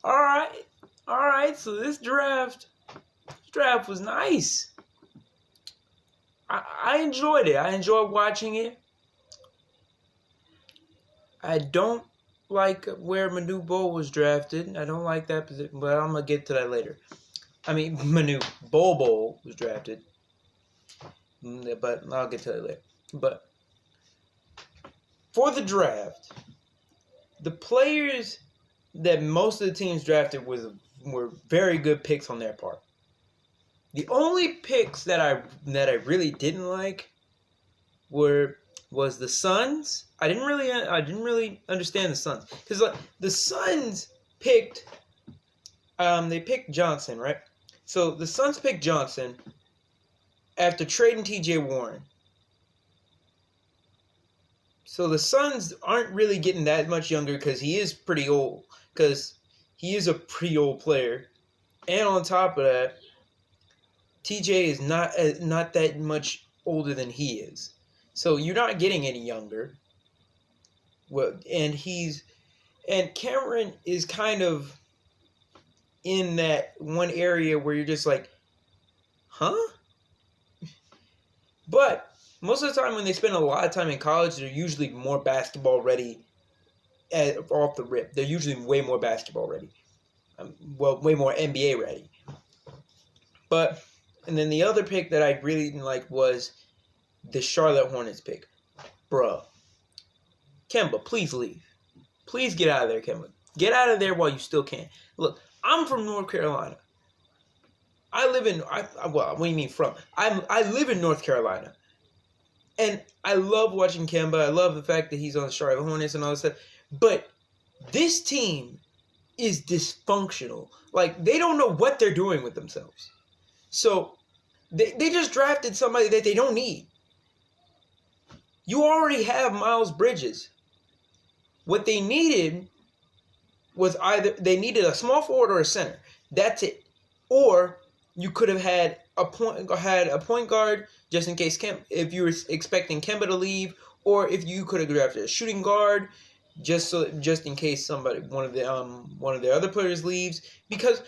All right, all right. So this draft was nice. I enjoyed it. I enjoyed watching it. I don't like where Manu Bol was drafted. I don't like that position, but I'm gonna get to that later. I mean, Manu Bol was drafted, but I'll get to that later. But for the draft, the players that most of the teams drafted were very good picks on their part. The only picks that I really didn't like was the Suns. I didn't really understand the Suns because the Suns picked they picked Johnson, right? So the Suns picked Johnson after trading T.J. Warren. So the Suns aren't really getting that much younger because he is pretty old. Because he is a pretty old player, and on top of that, TJ is not that much older than he is. So you're not getting any younger. Well, and Cameron is kind of in that one area where you're just like, huh? But most of the time when they spend a lot of time in college, they're usually more basketball ready off the rip. They're usually way more basketball ready. Way more NBA ready. And then the other pick that I really didn't like was the Charlotte Hornets pick. Bruh. Kemba, please leave. Please get out of there, Kemba. Get out of there while you still can. Look, I'm from North Carolina. What do you mean from? I live in North Carolina. And I love watching Kemba. I love the fact that he's on the Charlotte Hornets and all this stuff. But this team is dysfunctional. Like, they don't know what they're doing with themselves. So, they just drafted somebody that they don't need. You already have Miles Bridges. What they needed was they needed a small forward or a center. That's it. Or you could have had a point guard just in case if you were expecting Kemba to leave, or if you could have drafted a shooting guard just in case one of the other players leaves, because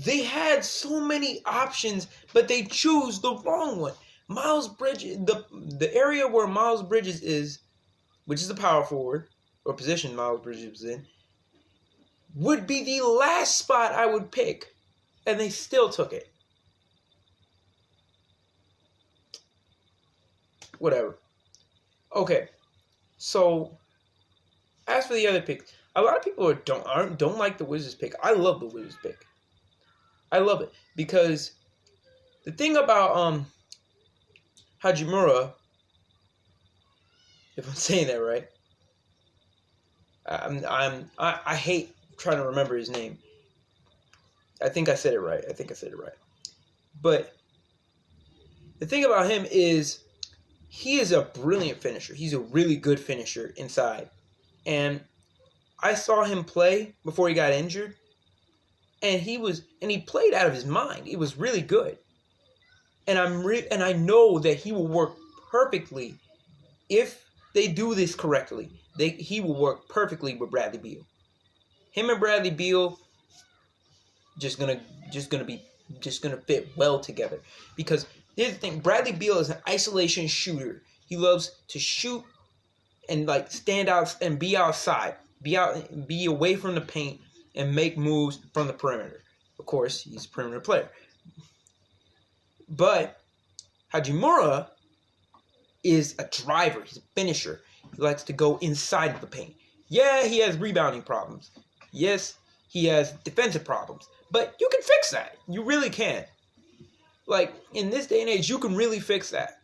they had so many options, but they choose the wrong one. Miles Bridges, the area where Miles Bridges is, which is the power forward or position Miles Bridges is in, would be the last spot I would pick, and they still took it. Whatever. Okay, so as for the other picks, a lot of people don't like the Wizards pick. I love the Wizards pick. I love it because the thing about Hachimura, if I'm saying that right, I hate trying to remember his name. I think I said it right. But the thing about him is he is a brilliant finisher. He's a really good finisher inside. And I saw him play before he got injured. And he played out of his mind. It was really good. And I know that he will work perfectly if they do this correctly. He will work perfectly with Bradley Beal. Him and Bradley Beal just gonna fit well together. Because here's the thing, Bradley Beal is an isolation shooter. He loves to shoot and stand out and be outside, be away from the paint and make moves from the perimeter. Of course, he's a perimeter player. But Hachimura is a driver. He's a finisher. He likes to go inside of the paint. Yeah, he has rebounding problems. Yes, he has defensive problems. But you can fix that. You really can. In this day and age, you can really fix that.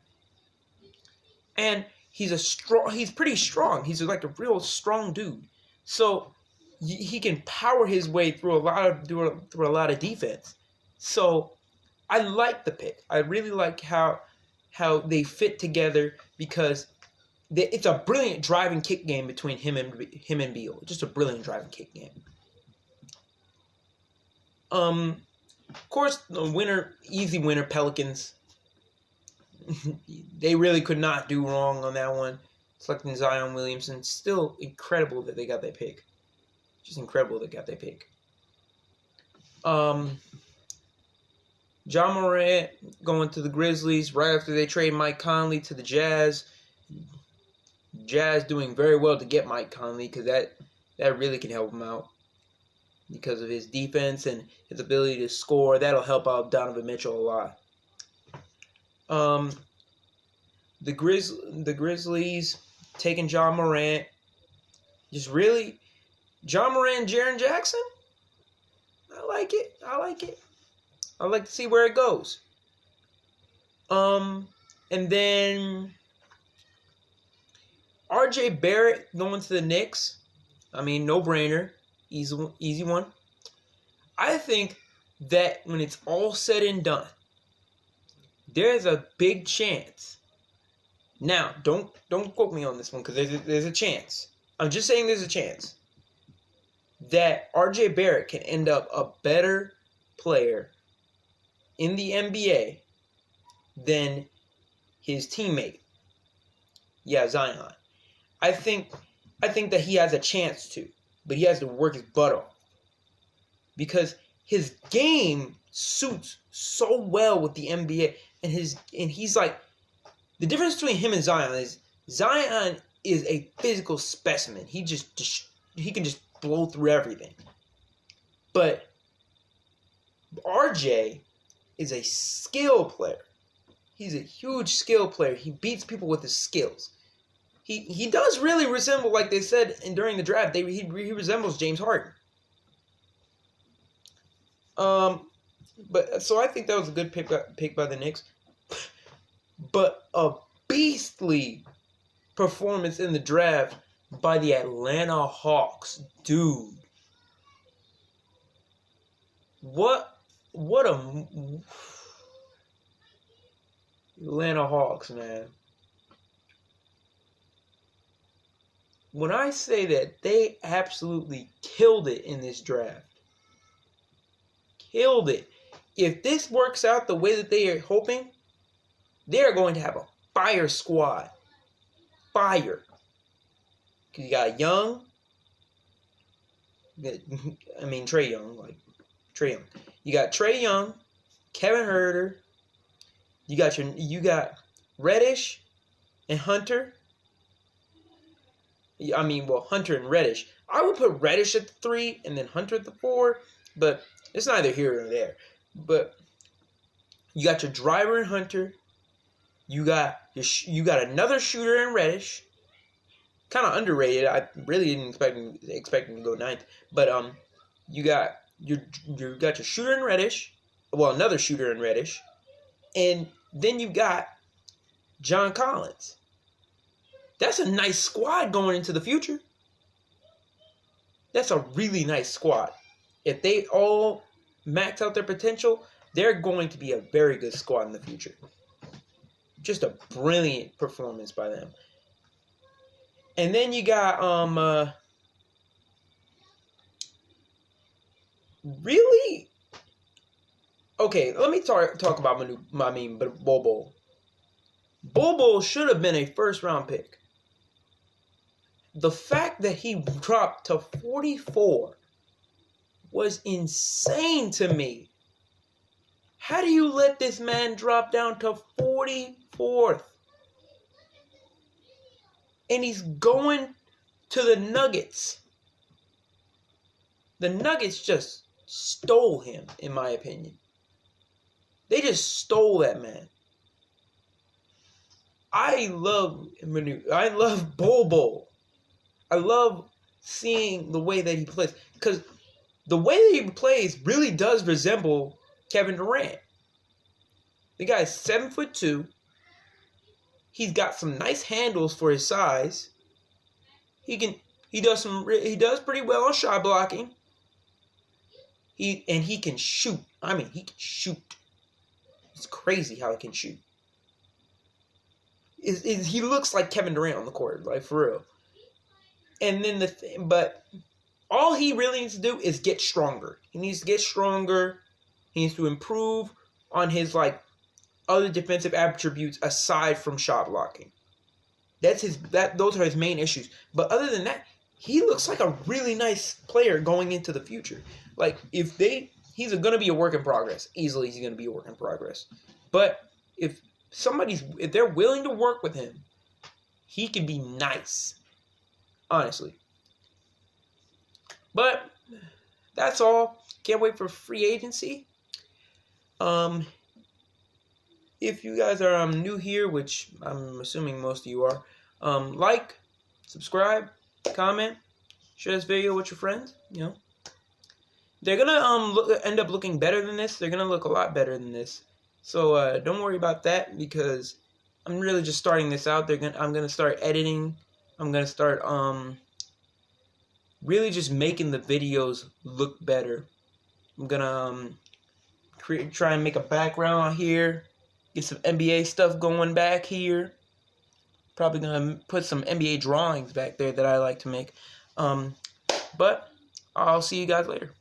And he's pretty strong. He's a real strong dude. So he can power his way through a lot of defense. So I like the pick. I really like how they fit together because it's a brilliant driving kick game between him and Beal. Just a brilliant driving kick game. Of course, easy winner, Pelicans. They really could not do wrong on that one. Selecting Zion Williamson. Still incredible that they got that pick. Just incredible they got that pick. Ja Morant going to the Grizzlies right after they trade Mike Conley to the Jazz. Jazz doing very well to get Mike Conley because that really can help him out because of his defense and his ability to score. That'll help out Donovan Mitchell a lot. The Grizzlies taking Ja Morant. Just really, Ja Morant and Jaren Jackson. I like it. I'd like to see where it goes. And then R.J. Barrett going to the Knicks. I mean, no-brainer. Easy one. I think that when it's all said and done, there's a big chance. Now, don't quote me on this one because there's a chance. I'm just saying there's a chance that R.J. Barrett can end up a better player in the NBA than his teammate. Yeah, Zion. I think that he has a chance to, but he has to work his butt off. Because his game suits so well with the NBA, and he's like, the difference between him and Zion is a physical specimen. He can just blow through everything. But RJ is a skill player. He's a huge skill player. He beats people with his skills. He does really resemble, like they said during the draft, he resembles James Harden. But so I think that was a good pick by the Knicks. But a beastly performance in the draft by the Atlanta Hawks, dude. What a Atlanta Hawks, man. When I say that they absolutely killed it in this draft. Killed it. If this works out the way that they are hoping, they are going to have a fire squad. Fire. Because you got Young. Trae Young. Trae Young. You got Trae Young, Kevin Huerter. You got Reddish and Hunter. Hunter and Reddish. I would put Reddish at the 3 and then Hunter at the 4, but it's neither here nor there. But you got your driver in Hunter. You got another shooter in Reddish. Kind of underrated. I really didn't expect him to go 9th. But you got your shooter in Reddish. Well, another shooter in Reddish. And then you got John Collins. That's a nice squad going into the future. That's a really nice squad. If they all max out their potential, they're going to be a very good squad in the future. Just a brilliant performance by them. And then you got really. Okay, let me talk about Bol Bol. Bol Bol should have been a first-round pick. The fact that he dropped to 44 was insane to me. How do you let this man drop down to 44th? And he's going to the Nuggets. The Nuggets just stole him, in my opinion. They just stole that man. I love Bol Bol. I love seeing the way that he plays. Because the way that he plays really does resemble Kevin Durant. The guy's 7'2". He's got some nice handles for his size. He does pretty well on shot blocking. He can shoot. He can shoot. It's crazy how he can shoot. He looks like Kevin Durant on the court, like for real. And then but all he really needs to do is get stronger. He needs to get stronger. He needs to improve on his other defensive attributes aside from shot blocking. Those are his main issues. But other than that, he looks like a really nice player going into the future. If they he's gonna be a work in progress. Easily, he's gonna be a work in progress. But if they're willing to work with him, he can be nice. Honestly. But that's all. Can't wait for free agency. If you guys are new here, which I'm assuming most of you are, like, subscribe, comment, share this video with your friends. You know, they're gonna end up looking better than this. They're gonna look a lot better than this. So don't worry about that, because I'm really just starting this out. I'm gonna start editing. I'm gonna start really just making the videos look better. I'm gonna try and make a background here. Get some NBA stuff going back here. Probably gonna put some NBA drawings back there that I like to make. But I'll see you guys later.